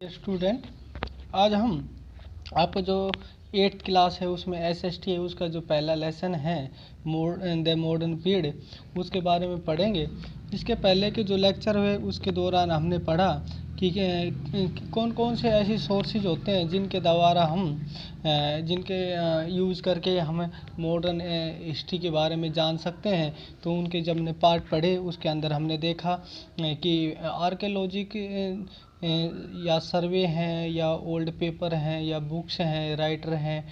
Student, आज हम आपका जो 8th क्लास है उसमें एसएसटी है उसका जो पहला लेसन है द मॉडर्न पीरियड उसके बारे में पढ़ेंगे। इसके पहले के जो लेक्चर हुए उसके दौरान हमने पढ़ा कि कौन कौन से ऐसे सोर्सेज होते हैं जिनके द्वारा हम यूज़ करके हम मॉडर्न हिस्ट्री के बारे में जान सकते हैं। तो उनके जब हमने पार्ट पढ़े उसके अंदर हमने देखा कि आर्कियोलॉजी के या सर्वे हैं या ओल्ड पेपर हैं या बुक्स हैं, राइटर हैं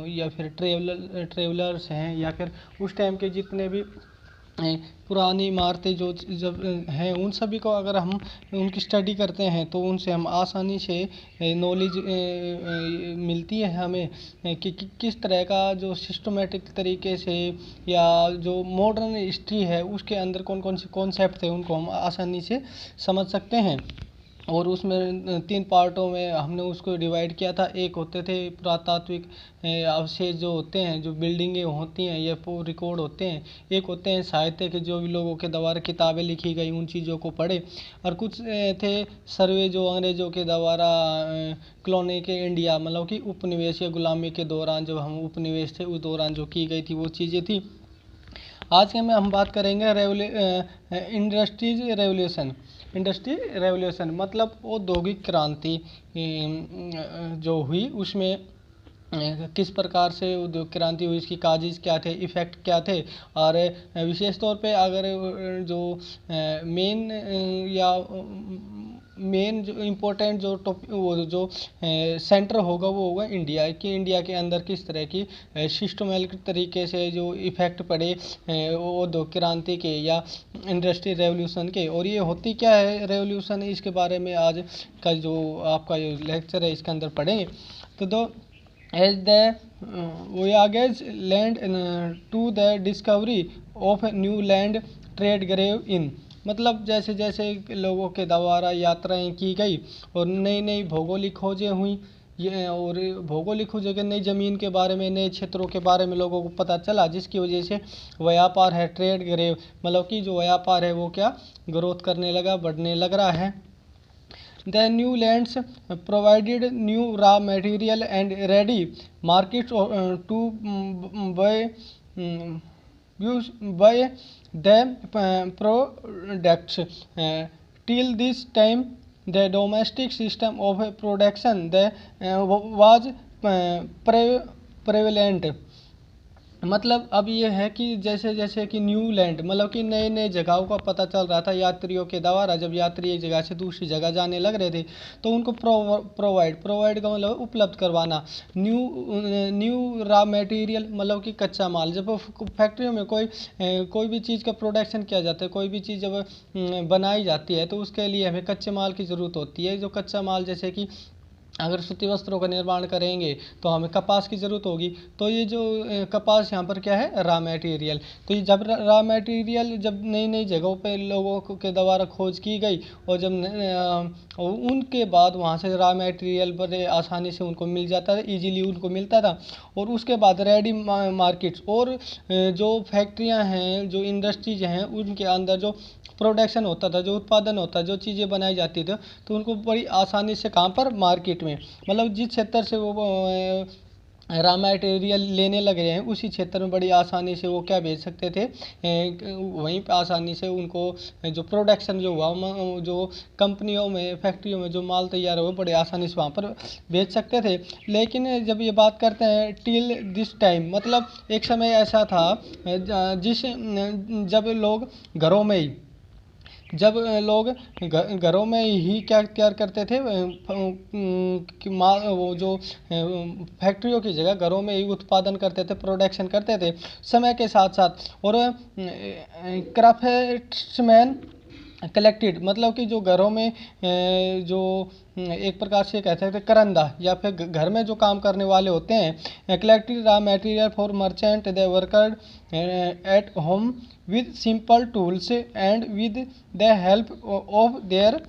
या फिर ट्रेवलर्स हैं या फिर उस टाइम के जितने भी पुरानी इमारतें जो जब हैं उन सभी को अगर हम उनकी स्टडी करते हैं तो उनसे हम आसानी से नॉलेज मिलती है हमें कि किस तरह का जो सिस्टमेटिक तरीके से या जो मॉडर्न हिस्ट्री है उसके अंदर कौन कौन से कॉन्सेप्ट थे उनको हम आसानी से समझ सकते हैं। और उसमें 3 पार्टों में हमने उसको डिवाइड किया था। एक होते थे पुरातात्विक अवशेष जो होते हैं, जो बिल्डिंगें होती हैं या रिकॉर्ड होते हैं। एक होते हैं साहित्य के, जो भी लोगों के द्वारा किताबें लिखी गई उन चीज़ों को पढ़े। और कुछ थे सर्वे जो अंग्रेज़ों के द्वारा कॉलोनी के इंडिया मतलब कि उपनिवेश या गुलामी के दौरान जब हम उपनिवेश थे उस दौरान जो की गई थी वो चीज़ें थी। आज के में हम बात करेंगे इंडस्ट्री रेवोल्यूशन मतलब औद्योगिक क्रांति जो हुई उसमें किस प्रकार से उद्योग क्रांति हुई, इसकी काजेज क्या थे, इफ़ेक्ट क्या थे। और विशेष तौर पे अगर जो मेन जो इम्पोर्टेंट जो टॉपिक वो जो सेंटर होगा वो होगा इंडिया के अंदर किस तरह की सिस्टमैटिक तरीके से जो इफ़ेक्ट पड़े औद्योगिक क्रांति के या इंडस्ट्री रेवोल्यूशन के। और ये होती क्या है रेवोल्यूशन, इसके बारे में आज का जो आपका ये लेक्चर है इसके अंदर पढ़ेंगे। तो as the voyagers land to the discovery of new land trade grew in मतलब जैसे जैसे लोगों के द्वारा यात्राएं की गई और नई नई भौगोलिक खोजें हुई ये और भौगोलिक खोजें के नई ज़मीन के बारे में, नए क्षेत्रों के बारे में लोगों को पता चला, जिसकी वजह से व्यापार है ट्रेड ग्रेव मतलब कि जो व्यापार है वो क्या ग्रोथ करने लगा, बढ़ने लग रहा है। The new lands provided new raw material and ready markets to buy the products. Till this time, the domestic system of production was prevalent. मतलब अब ये है कि जैसे जैसे कि न्यू लैंड मतलब कि नए नए जगहों का पता चल रहा था यात्रियों के द्वारा। जब यात्री एक जगह से दूसरी जगह जाने लग रहे थे तो उनको प्रोवाइड का मतलब उपलब्ध करवाना। न्यू रॉ मटेरियल मतलब कि कच्चा माल। जब फैक्ट्रियों में कोई भी चीज़ का प्रोडक्शन किया जाता है, कोई भी चीज़ जब बनाई जाती है तो उसके लिए हमें कच्चे माल की ज़रूरत होती है। जो कच्चा माल जैसे कि अगर सूती वस्त्रों का निर्माण करेंगे तो हमें कपास की ज़रूरत होगी। तो ये जो कपास यहाँ पर क्या है रॉ मटेरियल। तो ये जब रॉ मटेरियल जब नई नई जगहों पे लोगों के द्वारा खोज की गई और जब उनके बाद वहाँ से रॉ मटेरियल बड़े आसानी से उनको मिल जाता था, ईजीली उनको मिलता था। और उसके बाद रेडी मार्केट्स और जो फैक्ट्रियाँ हैं, जो इंडस्ट्रीज हैं, उनके अंदर जो प्रोडक्शन होता था, जो उत्पादन होता जो चीज़ें बनाई जाती थी तो उनको बड़ी आसानी से कहाँ पर मार्केट में मतलब जिस क्षेत्र से वो रॉ मटेरियल लेने लग रहे हैं उसी क्षेत्र में बड़ी आसानी से वो क्या बेच सकते थे, वहीं पर आसानी से उनको जो प्रोडक्शन जो हुआ जो कंपनियों में फैक्ट्रियों में जो माल तैयार हुआ बड़े आसानी से वहाँ पर बेच सकते थे। लेकिन जब ये बात करते हैं टिल दिस टाइम मतलब एक समय ऐसा था जब लोग घरों में ही घरों में ही क्या तैयार करते थे वो जो फैक्ट्रियों की जगह घरों में ही उत्पादन करते थे, प्रोडक्शन करते थे समय के साथ साथ। और क्राफ्ट्समैन कलेक्टेड मतलब कि जो घरों में जो एक प्रकार से कहते थे करंदा या फिर घर में जो काम करने वाले होते हैं, collected raw material for merchant they worker at home with simple tools and with the help of their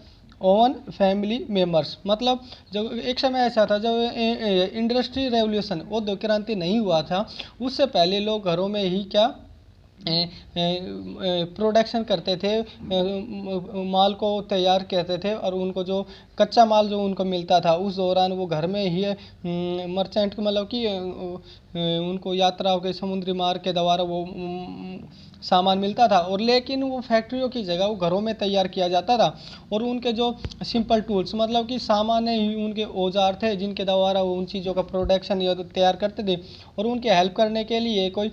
own family members. मतलब जब एक समय ऐसा था जब इंडस्ट्री रेवोल्यूशन औद्योगिक क्रांति नहीं हुआ था उससे पहले लोग घरों में ही क्या प्रोडक्शन करते थे, माल को तैयार करते थे, और उनको जो कच्चा माल जो उनको मिलता था उस दौरान वो घर में ही मर्चेंट मतलब कि उनको यात्राओं के समुद्री मार्ग के द्वारा वो सामान मिलता था, और लेकिन वो फैक्ट्रियों की जगह वो घरों में तैयार किया जाता था। और उनके जो सिंपल टूल्स मतलब कि सामान्य ही उनके औजार थे जिनके द्वारा वो उन चीज़ों का प्रोडक्शन या तो तैयार करते थे, और उनके हेल्प करने के लिए कोई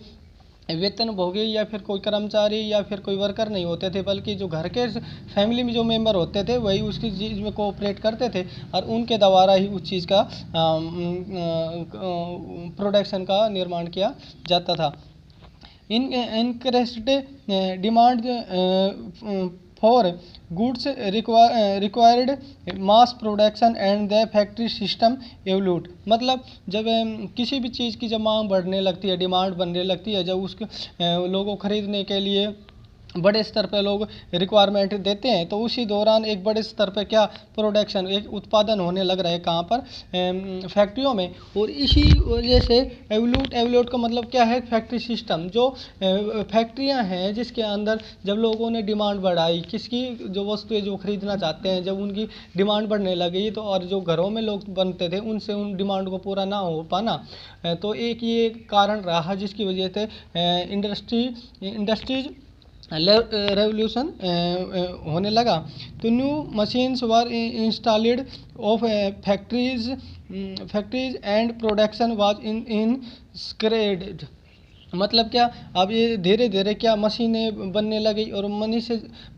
वेतनभोगी या फिर कोई कर्मचारी या फिर कोई वर्कर नहीं होते थे, बल्कि जो घर के फैमिली में जो मेंबर होते थे वही उसकी चीज़ में कोऑपरेट करते थे, और उनके द्वारा ही उस चीज़ का प्रोडक्शन का निर्माण किया जाता था। इन increased demand for goods required mass production and the factory system evolved। मतलब जब किसी भी चीज़ की जब मांग बढ़ने लगती है, डिमांड बनने लगती है, जब उसके लोगों खरीदने के लिए बड़े स्तर पर लोग रिक्वायरमेंट देते हैं, तो उसी दौरान एक बड़े स्तर पर क्या प्रोडक्शन एक उत्पादन होने लग रहा है, कहाँ पर, फैक्ट्रियों में। और इसी वजह से एवोल्यूट का मतलब क्या है, फैक्ट्री सिस्टम। जो फैक्ट्रियां हैं जिसके अंदर जब लोगों ने डिमांड बढ़ाई, किसकी जो वस्तुएं जो खरीदना चाहते हैं, जब उनकी डिमांड बढ़ने लगी, तो और जो घरों में लोग बनते थे उनसे उन डिमांड को पूरा ना हो पाना, तो एक ये कारण रहा जिसकी वजह से इंडस्ट्रीज रेवोल्यूशन होने लगा। तो new machines were installed of factories and production was increased. मतलब क्या, अब ये धीरे धीरे क्या मशीनें बनने लगी, और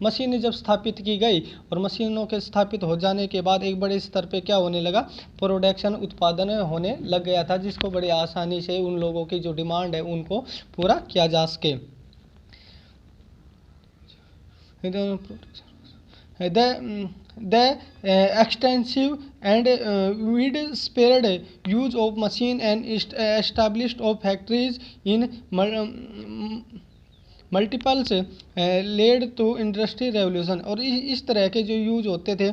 मशीनें जब स्थापित की गई, और मशीनों के स्थापित हो जाने के बाद एक बड़े स्तर पे क्या होने लगा, प्रोडक्शन उत्पादन होने लग गया था, जिसको बड़ी आसानी से उन लोगों की जो डिमांड है उनको पूरा किया जा सके। The extensive and widespread use of machine and established of factories in multiples led to industry revolution। और इस तरह के जो यूज होते थे,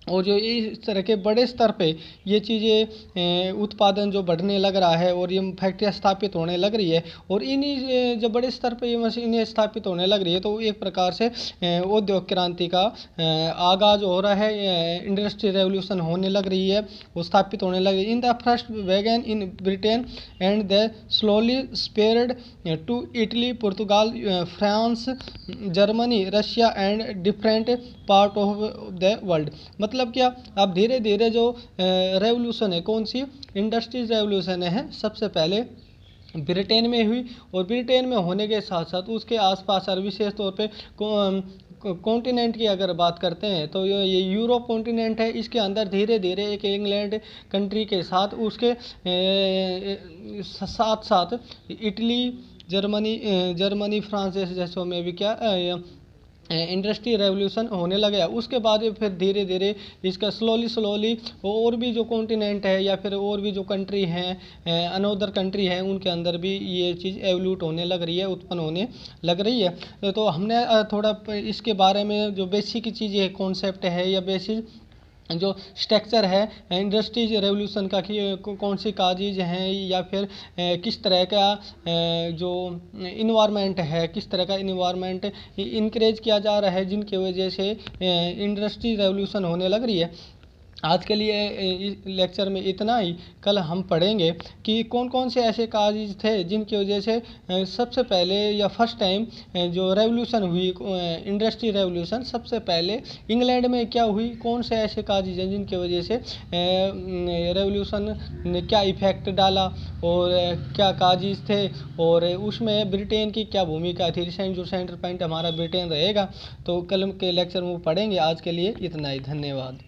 और जो इस तरह के बड़े स्तर पे ये चीज़ें उत्पादन जो बढ़ने लग रहा है, और ये फैक्ट्रियाँ स्थापित होने लग रही है, और इन्हीं जब बड़े स्तर पे ये मशीनें स्थापित होने लग रही है, तो एक प्रकार से औद्योगिक क्रांति का आगाज़ हो रहा है, इंडस्ट्री रेवोल्यूशन होने लग रही है, वो स्थापित होने लगी। In the first wagon in Britain and the slowly spread to Italy, Portugal, France, Germany, Russia and different part of the world. मतलब क्या, अब धीरे धीरे जो रेवोल्यूशन है, कौन सी, इंडस्ट्रीज रेवोल्यूशन है, सबसे पहले ब्रिटेन में हुई, और ब्रिटेन में होने के साथ साथ उसके आसपास, और विशेष तौर पे कॉन्टिनेंट की अगर बात करते हैं, तो ये यूरोप कॉन्टिनेंट है, इसके अंदर धीरे धीरे एक इंग्लैंड कंट्री के साथ उसके साथ साथ इटली, जर्मनी, फ्रांस जैसे देशों में भी क्या इंडस्ट्री रेवोल्यूशन होने लगा। उसके बाद फिर धीरे धीरे इसका स्लोली और भी जो कॉन्टिनेंट है, या फिर और भी जो कंट्री हैं, अनोदर कंट्री है, उनके अंदर भी ये चीज़ एवोल्यूट होने लग रही है, उत्पन्न होने लग रही है। तो हमने थोड़ा इसके बारे में जो बेसिक चीज़ें कॉन्सेप्ट है, या बेसिक जो स्ट्रक्चर है इंडस्ट्रीज रेवोल्यूशन का, कि कौन सी काजेज हैं, या फिर किस तरह का जो इन्वायरमेंट है, किस तरह का इन्वायरमेंट इनक्रेज किया जा रहा है, जिनकी वजह से इंडस्ट्री रेवोल्यूशन होने लग रही है। आज के लिए इस लेक्चर में इतना ही। कल हम पढ़ेंगे कि कौन कौन से ऐसे काजेज थे जिनकी वजह से सबसे पहले या फर्स्ट टाइम जो रेवोल्यूशन हुई, इंडस्ट्री रेवोल्यूशन, सबसे पहले इंग्लैंड में क्या हुई, कौन से ऐसे काजेज हैं जिनकी वजह से रेवोल्यूशन ने क्या इफेक्ट डाला, और क्या काजेज थे, और उसमें ब्रिटेन की क्या भूमिका थी। जो सेंटर पॉइंट हमारा ब्रिटेन रहेगा, तो कल के लेक्चर में पढ़ेंगे। आज के लिए इतना ही, धन्यवाद।